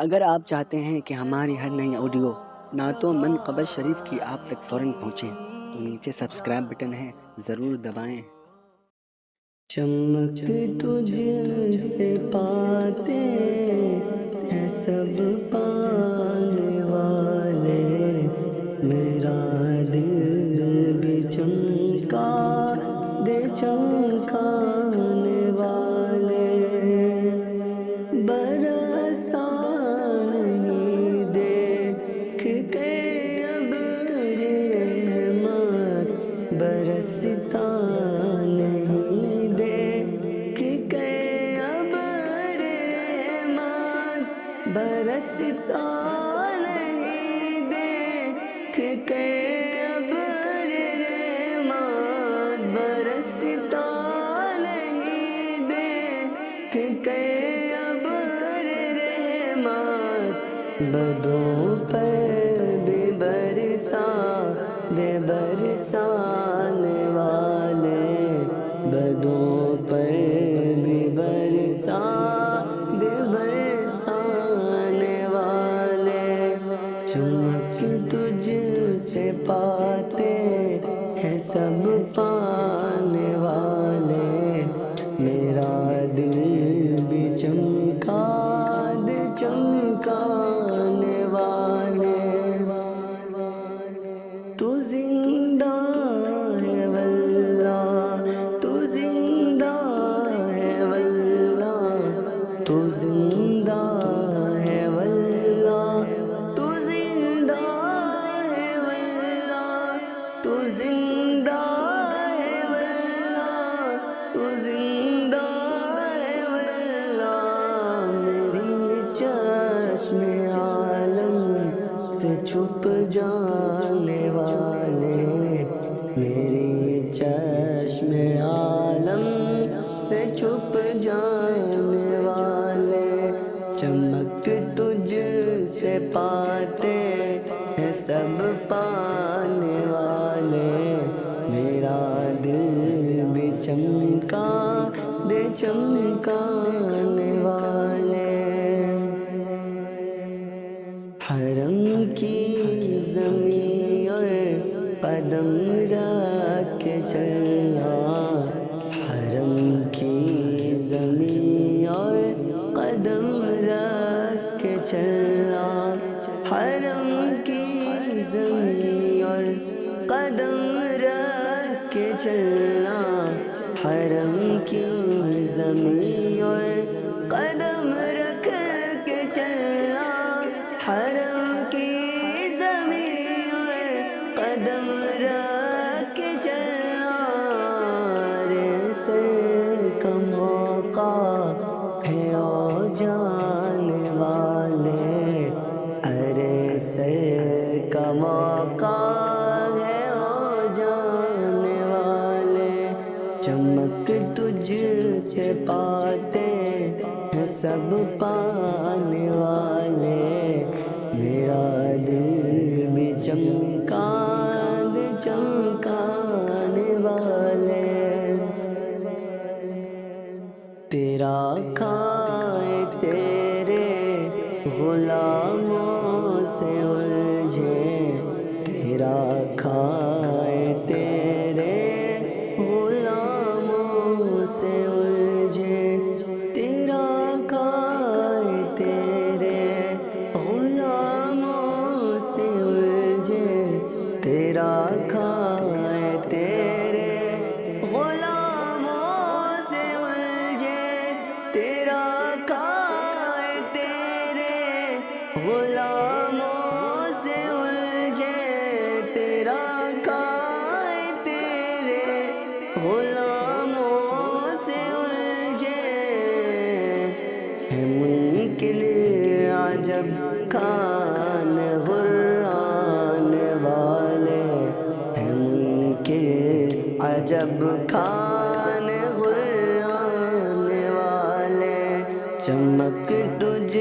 اگر آپ چاہتے ہیں کہ ہماری ہر نئی آڈیو نعتوں منقبت شریف کی آپ تک فوراً پہنچیں تو نیچے سبسکرائب بٹن ہے، ضرور دبائیں۔ چمک تجھ سے پاتے ہیں سب پانے والے، میرا دل بھی چمکا دے چمکانے والے، برستا نہیں دیکھ کے اب رحمت، برستا نہیں دیکھ کے اب رحمت، برستا نہیں دیکھ کے اب رحمت، برستا نہیں دیکھ کے اب رحمت، بدوں پر بھی برسا دے برسانے والے، بدوں پر بھی برسا دے برسانے والے، چمک تجھ سے پاتے ہیں سب پانے والے، میرا دل بھی چمکا دے چمکانے والے، تو زندہ ہے واللہ، تو زندہ ہے واللہ، تو زندہ ہے واللہ، تو زندہ ہے واللہ، تو زندہ ہے واللہ، تو زندہ ہے واللہ، میری چشم عالم سے چھپ جانے والے، میری چشم عالم سے چھپ جانے والے، چمک تجھ سے پاتے ہیں سب پانے والے، میرا دل بھی چمکا دے چمکانے والے، حرم کی زمین اور قدم رکھ کے چلنا، حرم کی زمین اور قدم رکھ کے چلنا، حرم کی زمین اور قدم رکھ کے چلنا، حرم کی زمین اور قدم رکھ کے چلنا، حرم کی زمین اور قدم رکھ کے چلنا، سر کا موقع ہے او جانے والے، ارے سر کا موقع ہے او جانے والے، چمک تجھ سے پاتے ہیں سب پانے والے، میرا دل بھی چمکا دے چمکانے والے، تیرا کھائے تیرے غلاموں سے الجھے، تیرا کھائے تیرے غلاموں سے الجھے، تیرا کھائے تیرے غلاموں سے الجھے، تیرا کھائے تیرے غلاموں سے الجھے، تیرا کھائے تیرے غلاموں سے الجھے، تیرا کھائے تیرے غلاموں سے الجھے، ہے منکر عجب کان غران والے، ہے منکر عجب کان غران والے، چمک تجھ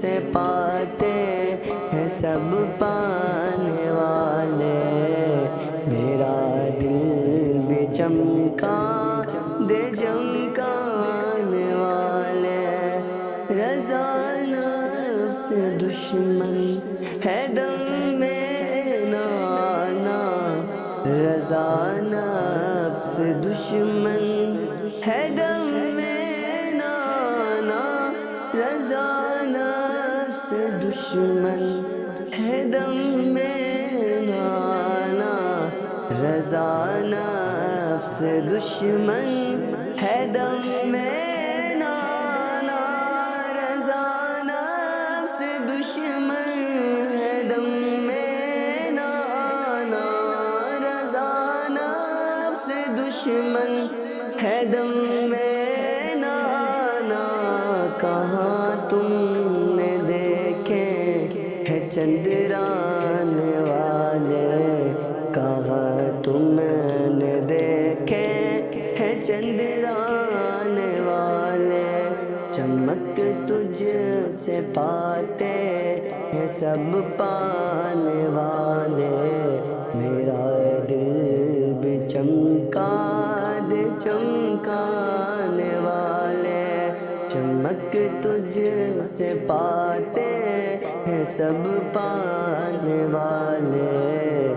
سے پاتے ہیں سب پانے والے، میرا دل بھی چمکا دے چمکانے والے، رضا نفس سے دشمن ہے دم میں نانا، رضا نفس دشمن ہے دم میں نانا، رضا نفس دشمن ہے دم میں نانا، رضا نفس دشمن ہے دم میں نانا، رضا نفس دشمن ہے دم میں نانا، رضا نفس دشمن ہے دم میں نانا۔ کہاں تم نے دیکھے ہے چندران والے، کہاں تم نے دیکھے ہے چندران والے، چمک تجھ سے پاتے ہیں سب پانے والے، میرا دل بھی چمکا دے چمکانے والے، چمک تجھ سے پاتے ہیں سب پانے والے،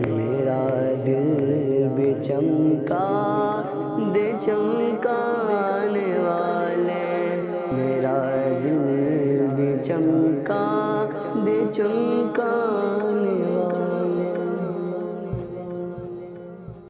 میرا دل بھی چمکا دے چمکانے والے، میرا دل بھی چمکا دے چمکانے